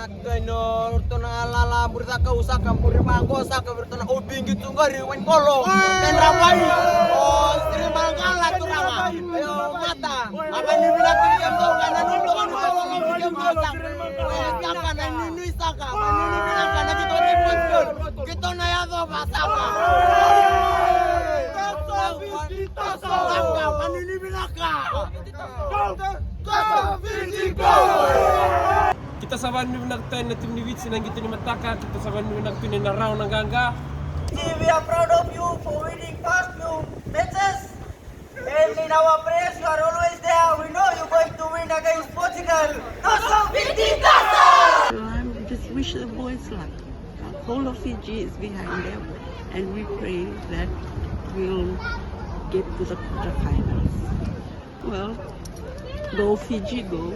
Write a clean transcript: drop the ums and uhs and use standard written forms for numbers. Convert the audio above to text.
Nakano tuna alala burta ka usaka muri mango saka bertuna ubingi tungari wen kolo pen rapai oh istri mangala turama ayo mata apa ni bila tiam to kana nulo kan tiam saka na nini saka nini bila kana kita ribut kita na ya do basaka saka nini bila ka Kita saban mi nagtayo na tim ni Witsi nang gitu ni Mataka. Kita saban mi nagtunin na round ng Gangga. We are proud of you for winning past few matches. And in our prayers, you are always there. We know you're going to win against Portugal. Nosso Vitikaso! I just wish the boys luck. The whole of Fiji is behind them, and we pray that we'll get to the quarterfinals. Well, go Fiji, go.